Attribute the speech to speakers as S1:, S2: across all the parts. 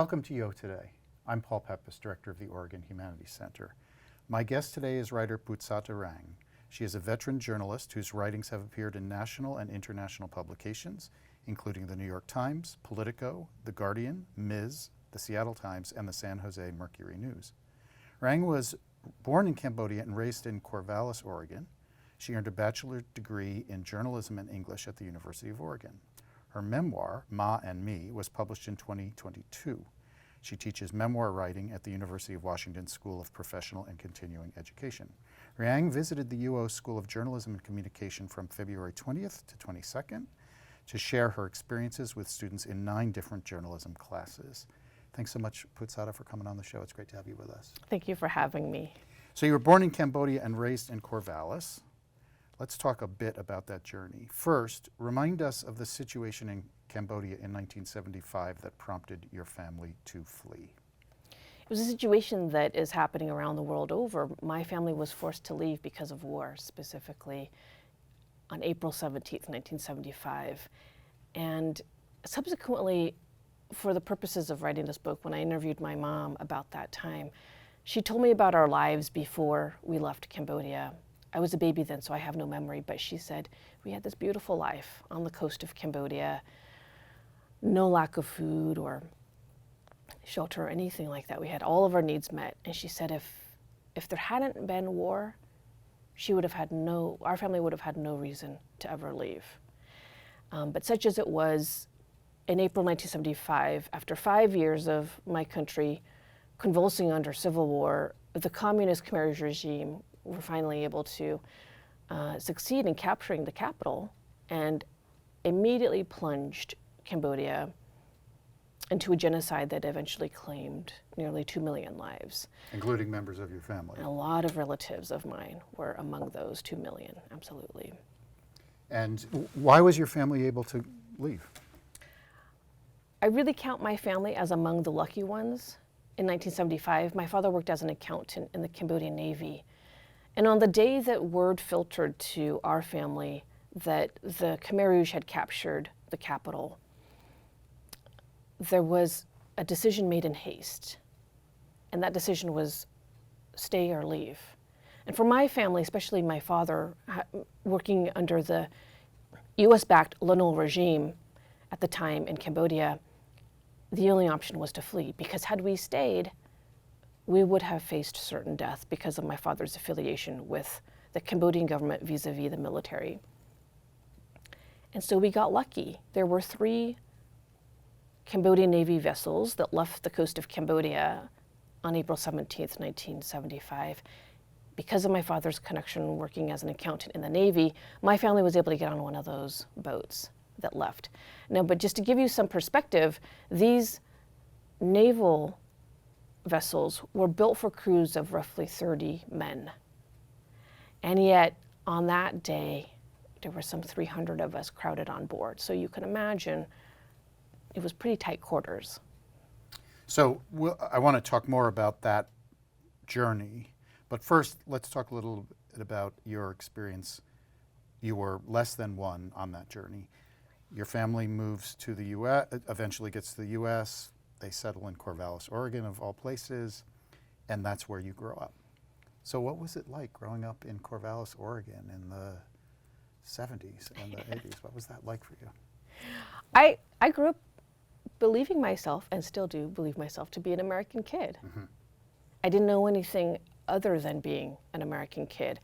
S1: Welcome to Yo Today. I'm Paul Peppis, Director of the Oregon Humanities Center. My guest today is writer Putsata Reang. She is a veteran journalist whose writings have appeared in national and international publications, including the New York Times, Politico, The Guardian, Ms., the Seattle Times, and the San Jose Mercury News. Reang was born in Cambodia and raised in Corvallis, Oregon. She earned a bachelor degree in journalism and English at the University of Oregon. Her memoir, Ma and Me, was published in 2022. She teaches memoir writing at the University of Washington School of Professional and Continuing Education. Reang visited the UO School of Journalism and Communication from February 20th to 22nd to share her experiences with students in 9 different journalism classes. Thanks so much, Putsata, for coming on the show. It's great to have you with us.
S2: Thank you for having me.
S1: So you were born in Cambodia and raised in Corvallis. Let's talk a bit about that journey. First, remind us of the situation in Cambodia in 1975 that prompted your family to flee.
S2: It was a situation that is happening around the world over. My family was forced to leave because of war, specifically on April 17th, 1975. And subsequently, for the purposes of writing this book, when I interviewed my mom about that time, she told me about our lives before we left Cambodia. I was a baby then, so I have no memory, but she said, we had this beautiful life on the coast of Cambodia, no lack of food or shelter or anything like that. We had all of our needs met. And she said if there hadn't been war, our family would have had no reason to ever leave. But such as it was, in April 1975, after 5 years of my country convulsing under civil war, the communist Khmer regime were finally able to succeed in capturing the capital and immediately plunged Cambodia into a genocide that eventually claimed nearly 2 million lives.
S1: Including members of your family.
S2: And a lot of relatives of mine were among those 2 million, absolutely.
S1: And why was your family able to leave?
S2: I really count my family as among the lucky ones. In 1975, my father worked as an accountant in the Cambodian Navy. And on the day that word filtered to our family that the Khmer Rouge had captured the capital, there was a decision made in haste. And that decision was stay or leave. And for my family, especially my father, working under the US-backed Lon regime at the time in Cambodia, the only option was to flee, because had we stayed, we would have faced certain death because of my father's affiliation with the Cambodian government vis-a-vis the military. And so we got lucky. There were 3 Cambodian Navy vessels that left the coast of Cambodia on April 17th, 1975. Because of my father's connection working as an accountant in the Navy, my family was able to get on one of those boats that left. Now, but just to give you some perspective, these naval vessels were built for crews of roughly 30 men. And yet, on that day, there were some 300 of us crowded on board. So you can imagine it was pretty tight quarters.
S1: So I want to talk more about that journey. But first, let's talk a little bit about your experience. You were less than 1 on that journey. Your family moves to the U.S., eventually gets to the U.S., they settle in Corvallis, Oregon, of all places, and that's where you grow up. So what was it like growing up in Corvallis, Oregon in the 70s and the 80s? What was that like for you?
S2: I grew up believing myself, and still do believe myself, to be an American kid. Mm-hmm. I didn't know anything other than being an American kid.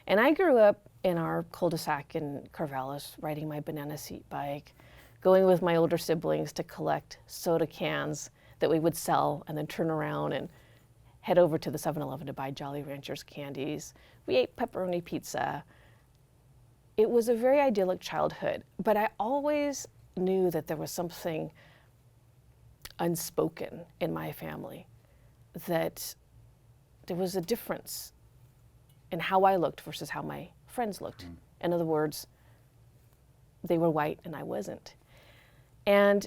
S2: And I grew up in our cul-de-sac in Corvallis, riding my banana seat bike, going with my older siblings to collect soda cans that we would sell and then turn around and head over to the 7-Eleven to buy Jolly Ranchers candies. We ate pepperoni pizza. It was a very idyllic childhood, but I always knew that there was something unspoken in my family, that there was a difference in how I looked versus how my friends looked. In other words, they were white and I wasn't. And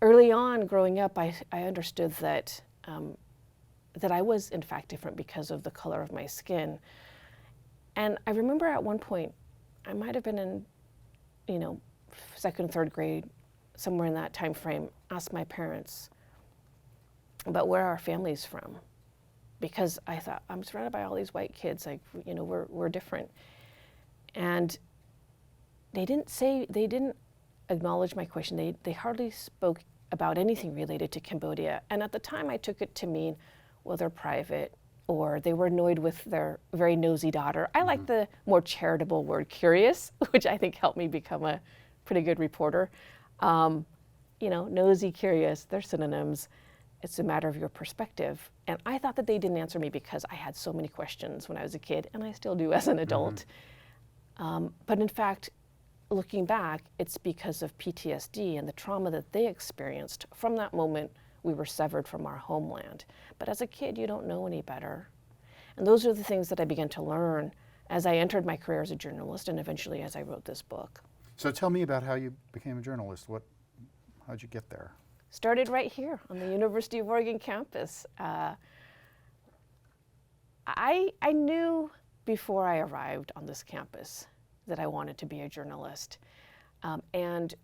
S2: early on, growing up, I understood that that I was in fact different because of the color of my skin. And I remember at one point, I might have been in, 2nd, 3rd grade, somewhere in that time frame, asked my parents, but where are our families from? Because I thought, I'm surrounded by all these white kids, like, you know, we're different. And they didn't acknowledge my question. They hardly spoke about anything related to Cambodia. And at the time I took it to mean, well, they're private, or they were annoyed with their very nosy daughter. I like the more charitable word curious, which I think helped me become a pretty good reporter. You know, nosy, curious, they're synonyms. It's a matter of your perspective. And I thought that they didn't answer me because I had so many questions when I was a kid, and I still do as an adult. But in fact, looking back, it's because of PTSD and the trauma that they experienced. From that moment, we were severed from our homeland. But as a kid, you don't know any better. And those are the things that I began to learn as I entered my career as a journalist and eventually as I wrote this book.
S1: So tell me about how you became a journalist. How'd you get there?
S2: Started right here on the University of Oregon campus. I knew before I arrived on this campus that I wanted to be a journalist. And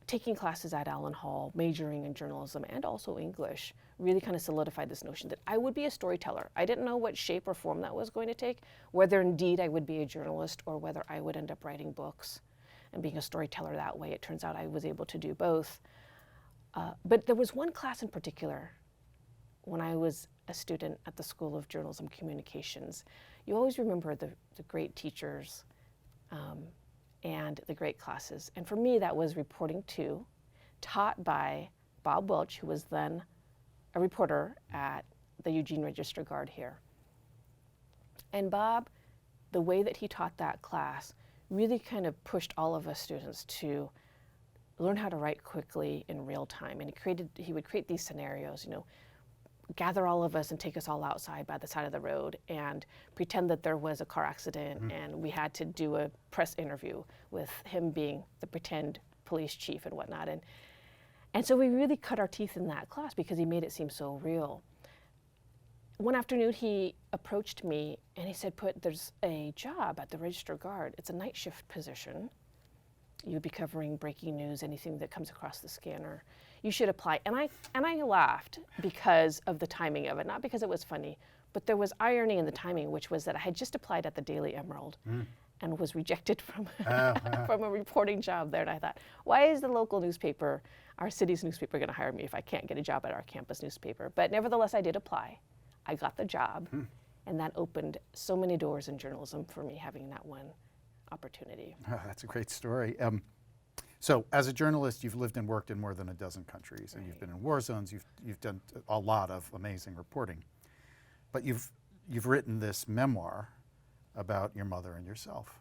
S2: taking classes at Allen Hall, majoring in journalism and also English, really kind of solidified this notion that I would be a storyteller. I didn't know what shape or form that was going to take, whether indeed I would be a journalist or whether I would end up writing books and being a storyteller that way. It turns out I was able to do both. But there was one class in particular when I was a student at the School of Journalism Communications. You always remember the great teachers and the great classes. And for me, that was Reporting 2, taught by Bob Welch, who was then a reporter at the Eugene Register Guard here. And Bob, the way that he taught that class really kind of pushed all of us students to learn how to write quickly in real time. And he would create these scenarios, you know, gather all of us and take us all outside by the side of the road and pretend that there was a car accident and we had to do a press interview with him being the pretend police chief and whatnot. And so we really cut our teeth in that class because he made it seem so real. One afternoon he approached me and he said, there's a job at the Register Guard. It's a night shift position. You'd be covering breaking news, anything that comes across the scanner. You should apply. And I laughed because of the timing of it, not because it was funny, but there was irony in the timing, which was that I had just applied at the Daily Emerald and was rejected from, from a reporting job there. And I thought, why is the local newspaper, our city's newspaper, going to hire me if I can't get a job at our campus newspaper? But nevertheless, I did apply. I got the job, and that opened so many doors in journalism for me, having that one opportunity.
S1: Oh, that's a great story. So as a journalist, you've lived and worked in more than a dozen countries, and you've been in war zones. You've done a lot of amazing reporting, but you've written this memoir about your mother and yourself.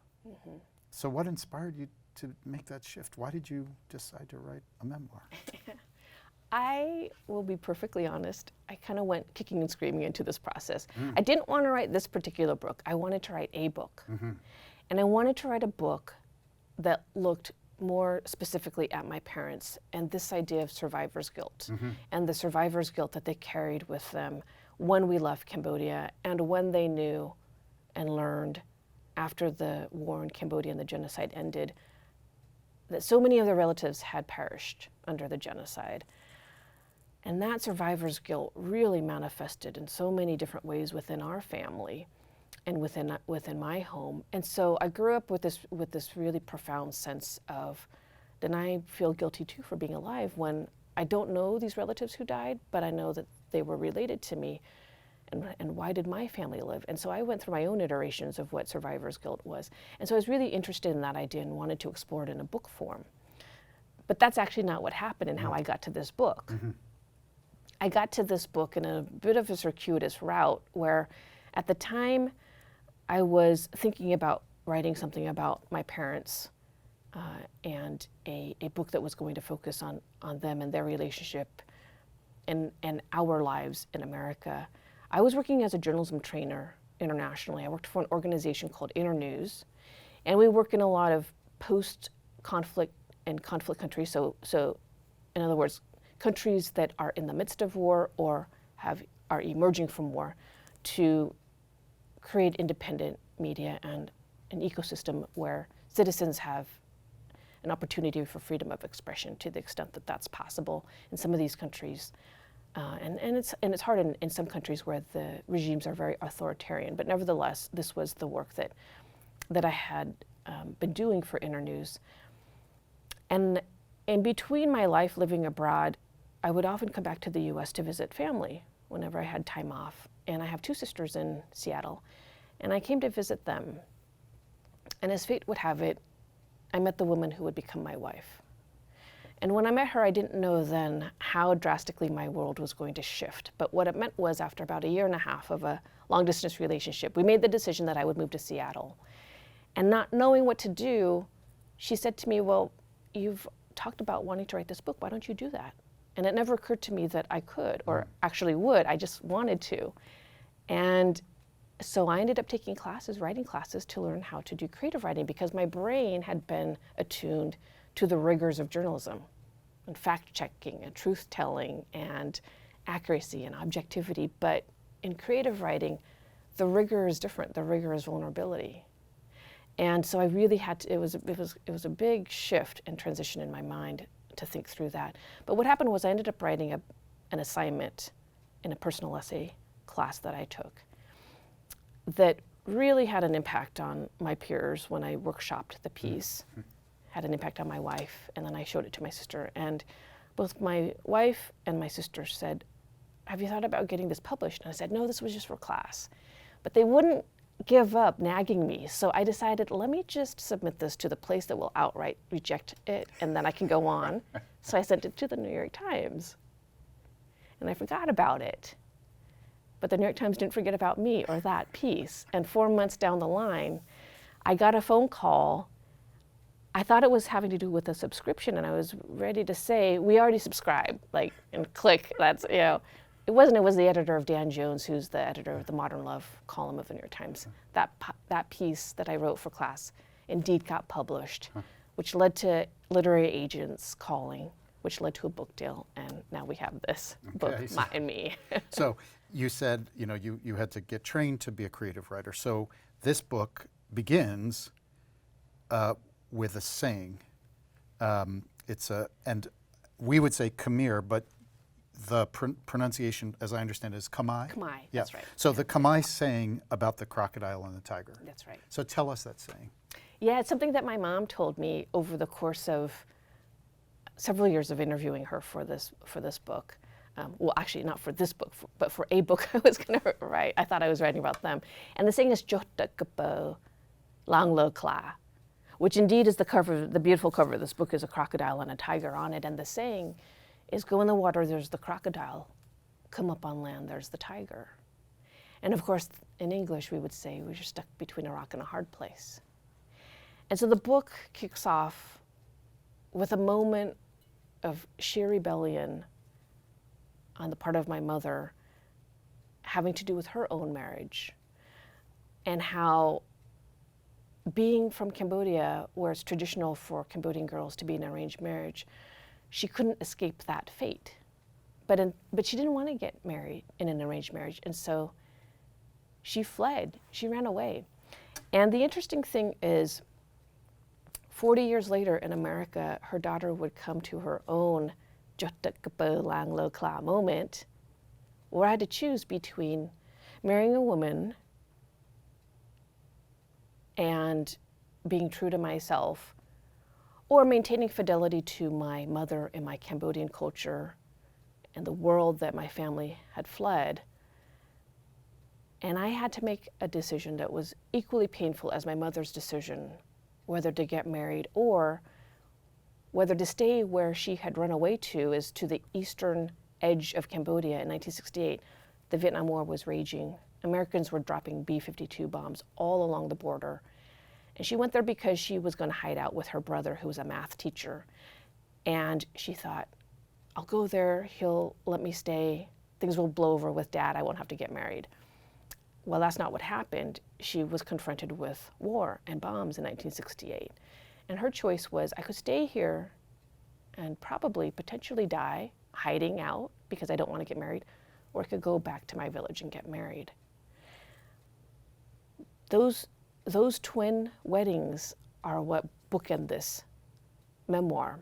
S1: So what inspired you to make that shift? Why did you decide to write a memoir?
S2: I will be perfectly honest. I kind of went kicking and screaming into this process. I didn't want to write this particular book. I wanted to write a book. And I wanted to write a book that looked more specifically at my parents and this idea of survivor's guilt and the survivor's guilt that they carried with them when we left Cambodia and when they knew and learned after the war in Cambodia and the genocide ended that so many of their relatives had perished under the genocide. And that survivor's guilt really manifested in so many different ways within our family and within my home. And so I grew up with this really profound sense of, then I feel guilty too for being alive when I don't know these relatives who died, but I know that they were related to me. And why did my family live? And so I went through my own iterations of what survivor's guilt was. And so I was really interested in that idea and wanted to explore it in a book form. But that's actually not what happened and how I got to this book. I got to this book in a bit of a circuitous route where at the time I was thinking about writing something about my parents and a book that was going to focus on them and their relationship and our lives in America. I was working as a journalism trainer internationally. I worked for an organization called Internews, and we work in a lot of post-conflict and conflict countries. So in other words, countries that are in the midst of war or are emerging from war, to create independent media and an ecosystem where citizens have an opportunity for freedom of expression to the extent that that's possible in some of these countries. And it's hard in some countries where the regimes are very authoritarian, but nevertheless, this was the work that I had been doing for Internews. And in between my life living abroad, I would often come back to the US to visit family whenever I had time off. And I have two sisters in Seattle, and I came to visit them. And as fate would have it, I met the woman who would become my wife. And when I met her, I didn't know then how drastically my world was going to shift. But what it meant was, after about 1.5 years of a long-distance relationship, we made the decision that I would move to Seattle. And not knowing what to do, she said to me, well, you've talked about wanting to write this book. Why don't you do that? And it never occurred to me that I could, or actually would. I just wanted to. And so I ended up taking classes, writing classes, to learn how to do creative writing, because my brain had been attuned to the rigors of journalism and fact-checking and truth-telling and accuracy and objectivity. But in creative writing, the rigor is different. The rigor is vulnerability. And so I really had to, it was a big shift and transition in my mind to think through that. But what happened was I ended up writing an assignment in a personal essay class that I took that really had an impact on my peers when I workshopped the piece, had an impact on my wife, and then I showed it to my sister. And both my wife and my sister said, have you thought about getting this published? And I said, no, this was just for class. But they wouldn't give up nagging me. So I decided, let me just submit this to the place that will outright reject it, and then I can go on. So I sent it to the New York Times. And I forgot about it. But the New York Times didn't forget about me or that piece. And 4 months down the line, I got a phone call. I thought it was having to do with a subscription, and I was ready to say, we already subscribe, like, and click, that's, you know. It wasn't, it was the editor of Dan Jones, who's the editor of the Modern Love column of the New York Times. That piece that I wrote for class indeed got published, which led to literary agents calling, which led to a book deal, and now we have this book,
S1: so,
S2: and me.
S1: So you said, you know, you had to get trained to be a creative writer. So this book begins with a saying. And we would say Khmer, but the pronunciation, as I understand it, is Khmer?
S2: Khmer,
S1: Yeah.
S2: that's right.
S1: So the Khmer saying about the crocodile and the tiger.
S2: That's right.
S1: So tell us that saying.
S2: Yeah, it's something that my mom told me over the course of several years of interviewing her for this book. Well, actually, not for this book, but for a book I was going to write. I thought I was writing about them. And the saying is "Jota Kapo Lang Lo Kla," which indeed is the cover, the beautiful cover of this book is a crocodile and a tiger on it. And the saying is, go in the water, there's the crocodile. Come up on land, there's the tiger. And of course, in English, we would say we're stuck between a rock and a hard place. And so the book kicks off with a moment of sheer rebellion on the part of my mother, having to do with her own marriage, and how being from Cambodia, where it's traditional for Cambodian girls to be in an arranged marriage, she couldn't escape that fate. But she didn't want to get married in an arranged marriage, and so she fled, she ran away. And the interesting thing is, 40 years later in America, her daughter would come to her own Jota Kapo Lang Lo Kla moment, where I had to choose between marrying a woman and being true to myself, or maintaining fidelity to my mother and my Cambodian culture and the world that my family had fled. And I had to make a decision that was equally painful as my mother's decision, whether to get married or whether to stay where she had run away to, is to the eastern edge of Cambodia in 1968. The Vietnam War was raging. Americans were dropping B-52 bombs all along the border. And she went there because she was going to hide out with her brother, who was a math teacher. And she thought, I'll go there, he'll let me stay, things will blow over with Dad, I won't have to get married. Well, that's not what happened. She was confronted with war and bombs in 1968. And her choice was, I could stay here and probably potentially die hiding out because I don't want to get married, or I could go back to my village and get married. Those twin weddings are what bookend this memoir.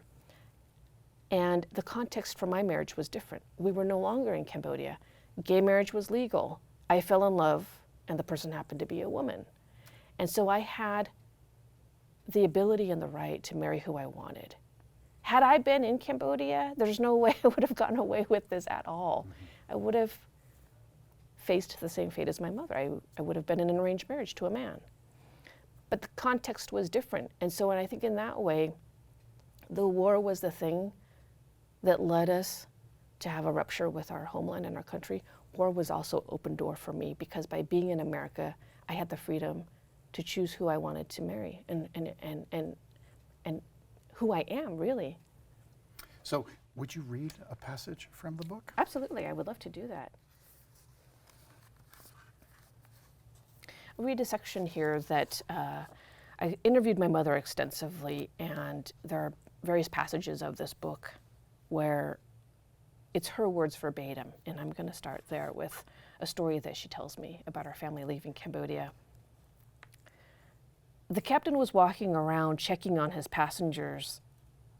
S2: And the context for my marriage was different. We were no longer in Cambodia. Gay marriage was legal. I fell in love, and the person happened to be a woman. And so I had the ability and the right to marry who I wanted. Had I been in Cambodia, there's no way I would have gotten away with this at all. I would have faced the same fate as my mother. I would have been in an arranged marriage to a man. But the context was different. And so I think in that way, the war was the thing that led us to have a rupture with our homeland and our country. War was also open door for me, because by being in America, I had the freedom to choose who I wanted to marry and who I am, really.
S1: So would you read a passage from the book?
S2: Absolutely, I would love to do that. I'll read a section here that I interviewed my mother extensively, and there are various passages of this book where it's her words verbatim, and I'm going to start there with a story that she tells me about our family leaving Cambodia. The captain was walking around checking on his passengers.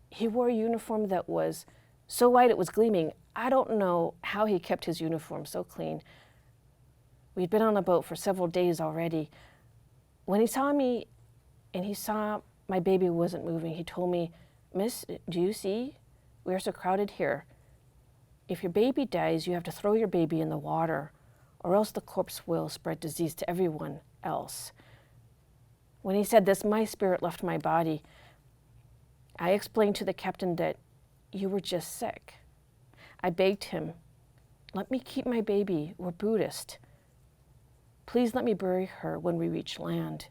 S2: He wore a uniform that was so white it was gleaming. I don't know how he kept his uniform so clean. We'd been on a boat for several days already. When he saw me and he saw my baby wasn't moving, he told me, "Miss, do you see? We are so crowded here. If your baby dies, you have to throw your baby in the water, or else the corpse will spread disease to everyone else." When he said this, my spirit left my body. I explained to the captain that you were just sick. I begged him, "Let me keep my baby. We're Buddhist. Please let me bury her when we reach land."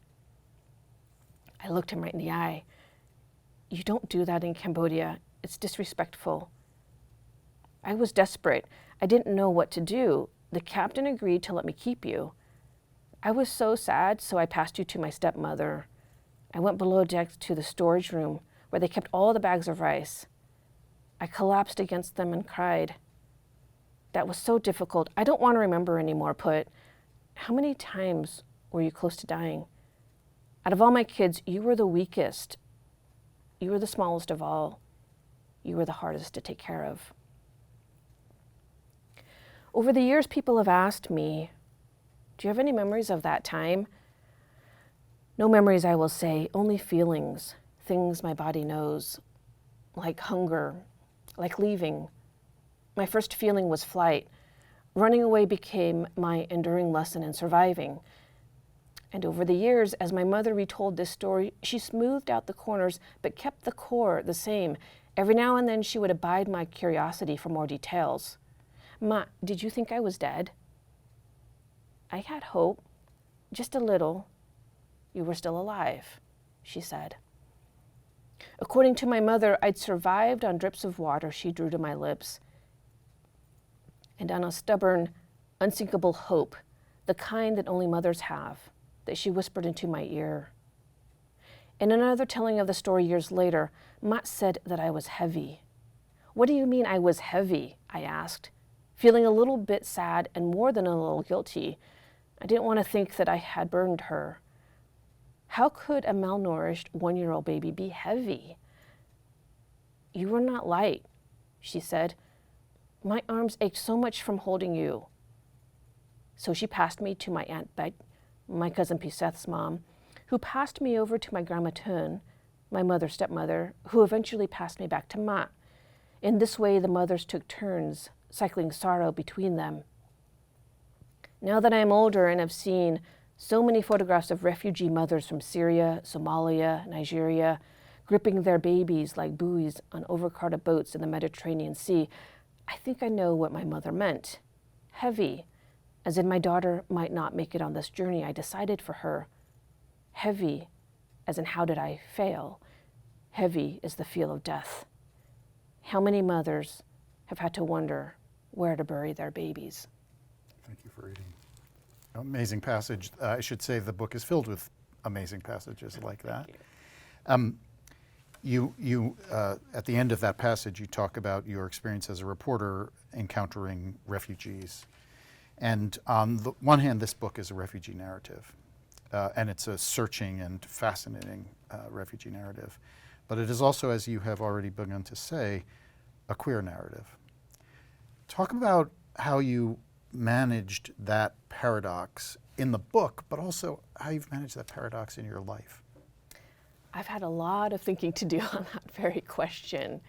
S2: I looked him right in the eye. "You don't do that in Cambodia. It's disrespectful." I was desperate. I didn't know what to do. The captain agreed to let me keep you. I was so sad, so I passed you to my stepmother. I went below deck to the storage room where they kept all the bags of rice. I collapsed against them and cried. That was so difficult. I don't want to remember anymore, Put. How many times were you close to dying? Out of all my kids, you were the weakest. You were the smallest of all. You were the hardest to take care of. Over the years, people have asked me, do you have any memories of that time? No memories, I will say, only feelings, things my body knows, like hunger, like leaving. My first feeling was flight. Running away became my enduring lesson in surviving. And over the years, as my mother retold this story, she smoothed out the corners, but kept the core the same. Every now and then, she would abide my curiosity for more details. "Ma, did you think I was dead?" "I had hope, just a little. You were still alive," she said. According to my mother, I'd survived on drips of water she drew to my lips, and on a stubborn, unsinkable hope, the kind that only mothers have, that she whispered into my ear. In another telling of the story years later, Mat said that I was heavy. "What do you mean I was heavy?" I asked, feeling a little bit sad and more than a little guilty. I didn't want to think that I had burdened her. How could a malnourished one-year-old baby be heavy? "You were not light," she said. "My arms ached so much from holding you." So she passed me to my Aunt Bet, my cousin Piseth's mom, who passed me over to my Grandma Tun, my mother's stepmother, who eventually passed me back to Ma. In this way, the mothers took turns, cycling sorrow between them. Now that I am older and have seen so many photographs of refugee mothers from Syria, Somalia, Nigeria, gripping their babies like buoys on overcrowded boats in the Mediterranean Sea, I think I know what my mother meant. Heavy, as in my daughter might not make it on this journey I decided for her. Heavy, as in how did I fail? Heavy is the feel of death. How many mothers have had to wonder where to bury their babies?
S1: Thank you for reading. Amazing passage. I should say the book is filled with amazing passages like that. You at the end of that passage, you talk about your experience as a reporter encountering refugees. And on the one hand, this book is a refugee narrative, and it's a searching and fascinating refugee narrative. But it is also, as you have already begun to say, a queer narrative. Talk about how you managed that paradox in the book, but also how you've managed that paradox in your life.
S2: I've had a lot of thinking to do on that very question.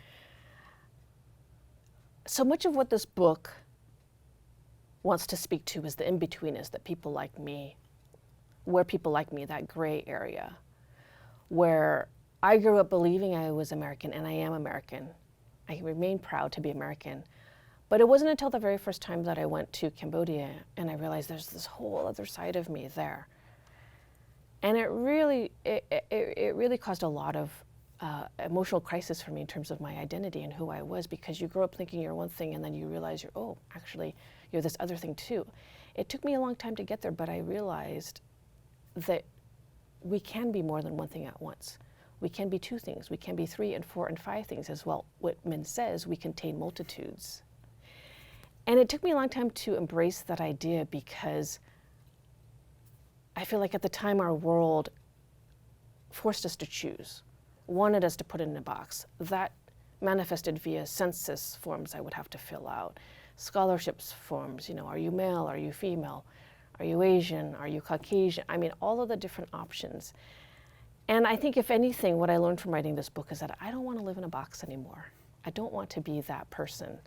S2: So much of what this book wants to speak to is the in-betweenness that people like me, where people like me, that gray area, where I grew up believing I was American, and I am American. I remain proud to be American. But it wasn't until the very first time that I went to Cambodia and I realized there's this whole other side of me there. And it really caused a lot of emotional crisis for me in terms of my identity and who I was, because you grow up thinking you're one thing and then you realize actually you're this other thing too. It took me a long time to get there, but I realized that we can be more than one thing at once. We can be two things. We can be 3 and 4 and 5 things as well. Whitman says we contain multitudes. And it took me a long time to embrace that idea, because I feel like at the time our world forced us to choose, wanted us to put it in a box. That manifested via census forms I would have to fill out, scholarships forms, are you male, are you female, are you Asian, are you Caucasian? I mean, all of the different options. And I think if anything, what I learned from writing this book is that I don't want to live in a box anymore. I don't want to be that person.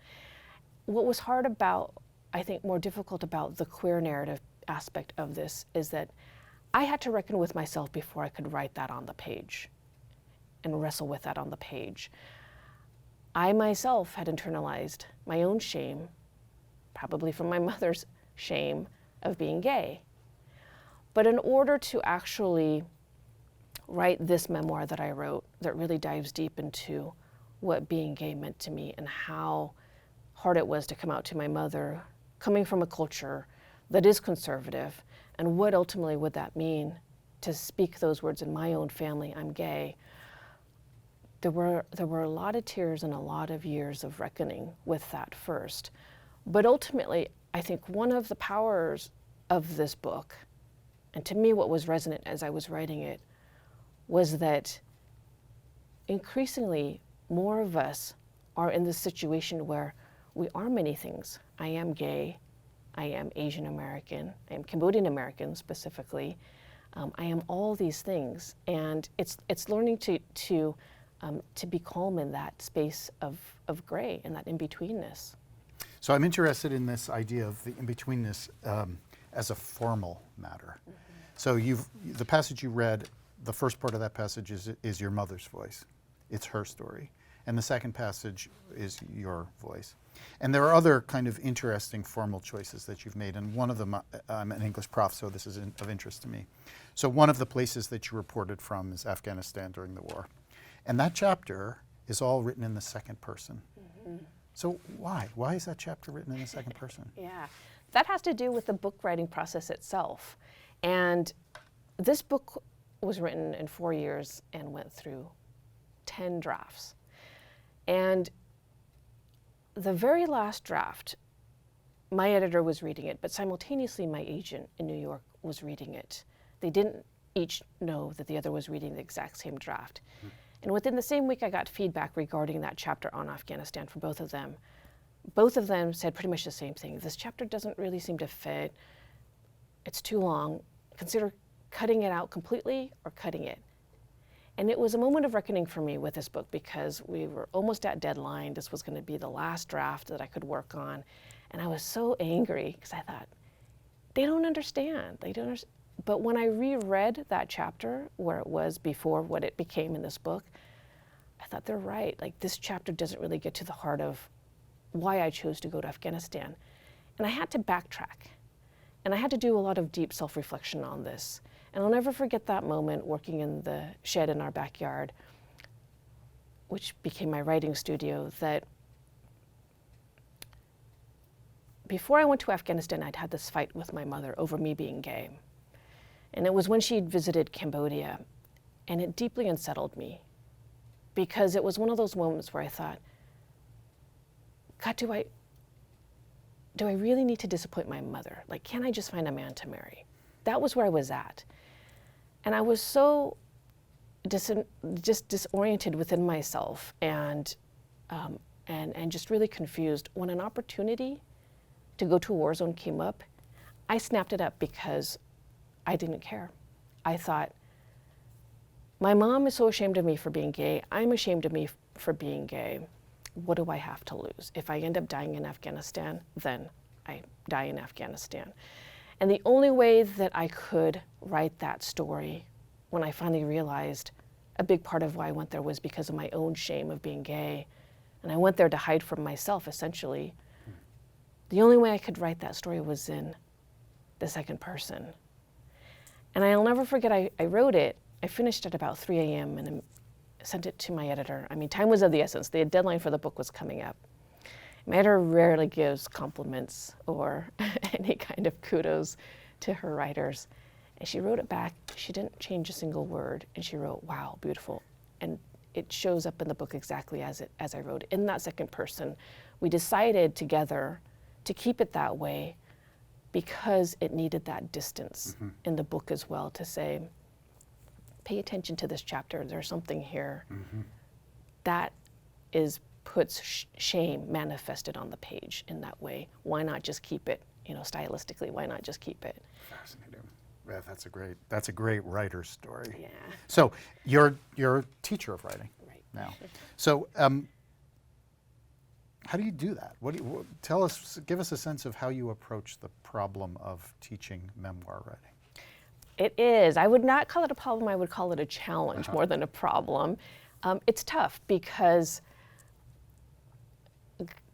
S2: What was hard about, I think more difficult about the queer narrative aspect of this is that I had to reckon with myself before I could write that on the page and wrestle with that on the page. I myself had internalized my own shame, probably from my mother's shame of being gay. But in order to actually write this memoir that I wrote, that really dives deep into what being gay meant to me and how hard it was to come out to my mother, coming from a culture that is conservative, and what ultimately would that mean to speak those words in my own family, I'm gay. There were a lot of tears and a lot of years of reckoning with that first. But ultimately, I think one of the powers of this book, and to me what was resonant as I was writing it, was that increasingly more of us are in this situation where we are many things. I am gay, I am Asian American, I am Cambodian American specifically. I am all these things, and it's learning to be calm in that space of gray and that in-betweenness.
S1: So I'm interested in this idea of the in-betweenness as a formal matter. Mm-hmm. So the passage you read, the first part of that passage is your mother's voice. It's her story. And the second passage is your voice. And there are other kind of interesting formal choices that you've made, and one of them, I'm an English prof, so this is of interest to me. So one of the places that you reported from is Afghanistan during the war. And that chapter is all written in the second person. Mm-hmm. So why? Why is that chapter written in the second person?
S2: Yeah, that has to do with the book writing process itself. And this book was written in 4 years and went through 10 drafts. And the very last draft, my editor was reading it, but simultaneously my agent in New York was reading it. They didn't each know that the other was reading the exact same draft. Mm-hmm. And within the same week, I got feedback regarding that chapter on Afghanistan from both of them. Both of them said pretty much the same thing. This chapter doesn't really seem to fit. It's too long. Consider cutting it out completely or cutting it. And it was a moment of reckoning for me with this book, because we were almost at deadline. This was going to be the last draft that I could work on. And I was so angry because I thought, they don't understand. But when I reread that chapter where it was before what it became in this book, I thought they're right. Like, this chapter doesn't really get to the heart of why I chose to go to Afghanistan. And I had to backtrack. And I had to do a lot of deep self-reflection on this. And I'll never forget that moment working in the shed in our backyard, which became my writing studio, that before I went to Afghanistan, I'd had this fight with my mother over me being gay. And it was when she'd visited Cambodia, and it deeply unsettled me, because it was one of those moments where I thought, God, do I really need to disappoint my mother? Like, can't I just find a man to marry? That was where I was at. And I was so just disoriented within myself and and just really confused. When an opportunity to go to a war zone came up, I snapped it up because I didn't care. I thought, my mom is so ashamed of me for being gay. I'm ashamed of me for being gay. What do I have to lose? If I end up dying in Afghanistan, then I die in Afghanistan. And the only way that I could write that story, when I finally realized a big part of why I went there was because of my own shame of being gay, and I went there to hide from myself, essentially, the only way I could write that story was in the second person. And I'll never forget, I wrote it, I finished at about 3 a.m. and I sent it to my editor. I mean, time was of the essence. The deadline for the book was coming up. My editor rarely gives compliments or any kind of kudos to her writers. And she wrote it back. She didn't change a single word. And she wrote, wow, beautiful. And it shows up in the book exactly as I wrote it. In that second person, we decided together to keep it that way because it needed that distance in the book as well, to say, pay attention to this chapter. There's something here that puts shame manifested on the page in that way. Why not just keep it, stylistically? Why not just keep it?
S1: Fascinating. Yeah, that's a great writer's story.
S2: Yeah.
S1: So you're a teacher of writing now. So how do you do that? Give us a sense of how you approach the problem of teaching memoir writing.
S2: It is. I would not call it a problem. I would call it a challenge more than a problem. It's tough because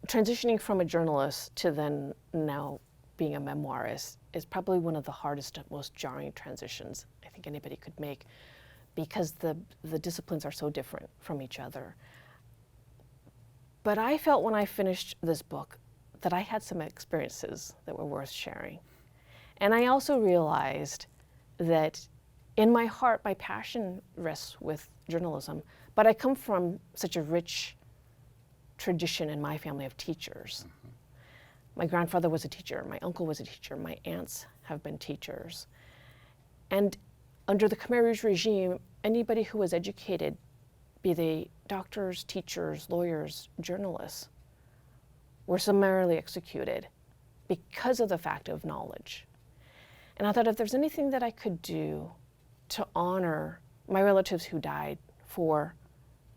S2: transitioning from a journalist to then now being a memoirist is probably one of the hardest, most jarring transitions I think anybody could make, because the disciplines are so different from each other. But I felt when I finished this book that I had some experiences that were worth sharing. And I also realized that in my heart, my passion rests with journalism, but I come from such a rich tradition in my family of teachers. My grandfather was a teacher, my uncle was a teacher, my aunts have been teachers. And under the Khmer Rouge regime, anybody who was educated, be they doctors, teachers, lawyers, journalists, were summarily executed because of the fact of knowledge. And I thought, if there's anything that I could do to honor my relatives who died for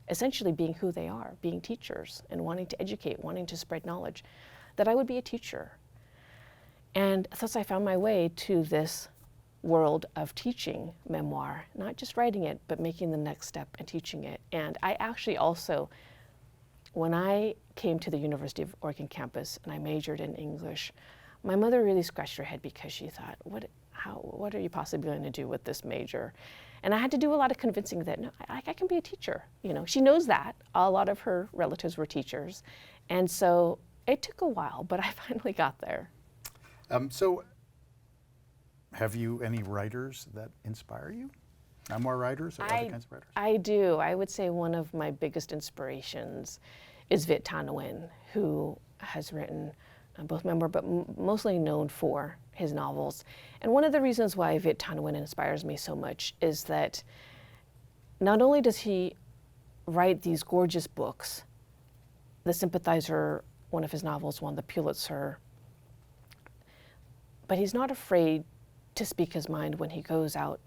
S2: essentially being who they are, being teachers and wanting to educate, wanting to spread knowledge, that I would be a teacher. And thus I found my way to this world of teaching memoir, not just writing it, but making the next step and teaching it. And I actually also, when I came to the University of Oregon campus and I majored in English, my mother really scratched her head because she thought, what are you possibly going to do with this major? And I had to do a lot of convincing that, no, I can be a teacher. She knows that. A lot of her relatives were teachers. And so it took a while, but I finally got there.
S1: So have you any writers that inspire you? Memoir writers or other kinds of writers?
S2: I do. I would say one of my biggest inspirations is Viet Thanh Nguyen, who has written both memoir, but mostly known for his novels. And one of the reasons why Viet Thanh Nguyen inspires me so much is that not only does he write these gorgeous books, The Sympathizer, one of his novels, won the Pulitzer, but he's not afraid to speak his mind when he goes out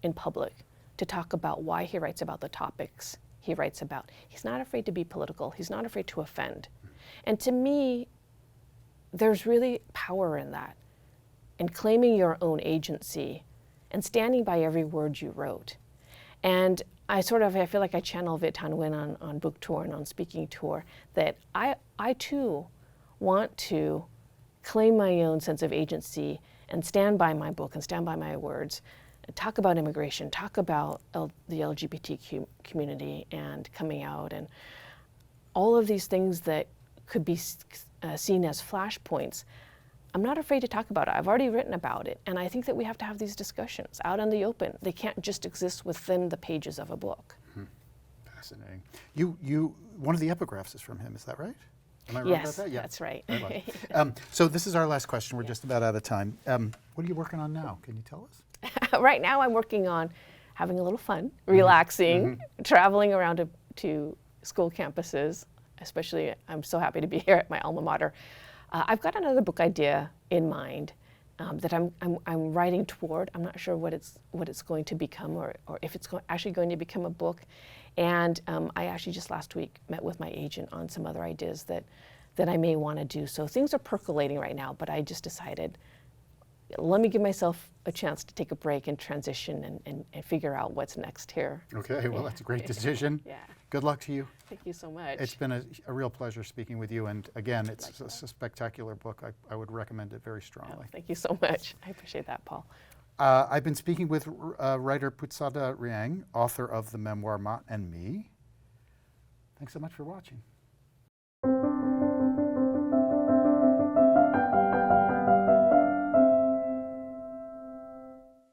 S2: in public to talk about why he writes about the topics he writes about. He's not afraid to be political. He's not afraid to offend. And to me, there's really power in that, in claiming your own agency and standing by every word you wrote. And I feel like I channel Viet Thanh Nguyen on book tour and on speaking tour, that I too want to claim my own sense of agency and stand by my book and stand by my words, and talk about immigration, talk about the LGBTQ community and coming out, and all of these things that could be seen as flashpoints. I'm not afraid to talk about it. I've already written about it. And I think that we have to have these discussions out in the open. They can't just exist within the pages of a book.
S1: Fascinating. One of the epigraphs is from him, is that right? Am I right
S2: Yes,
S1: about that? Yeah.
S2: that's right.
S1: So this is our last question. We're just about out of time. What are you working on now? Can you tell us?
S2: Right now I'm working on having a little fun, relaxing, traveling around to school campuses, especially I'm so happy to be here at my alma mater. I've got another book idea in mind that I'm writing toward. I'm not sure what it's going to become, or if it's actually going to become a book. And I actually just last week met with my agent on some other ideas that I may want to do. So things are percolating right now, but I just decided, let me give myself a chance to take a break and transition and figure out what's next here.
S1: Okay, well, that's a great decision.
S2: Yeah.
S1: Good luck to you.
S2: Thank you so much.
S1: It's been a real pleasure speaking with you, and again, it's a spectacular book. I would recommend it very strongly.
S2: Oh, thank you so much. I appreciate that, Paul.
S1: I've been speaking with writer Putsata Reang, author of the memoir Ma and Me. Thanks so much for watching.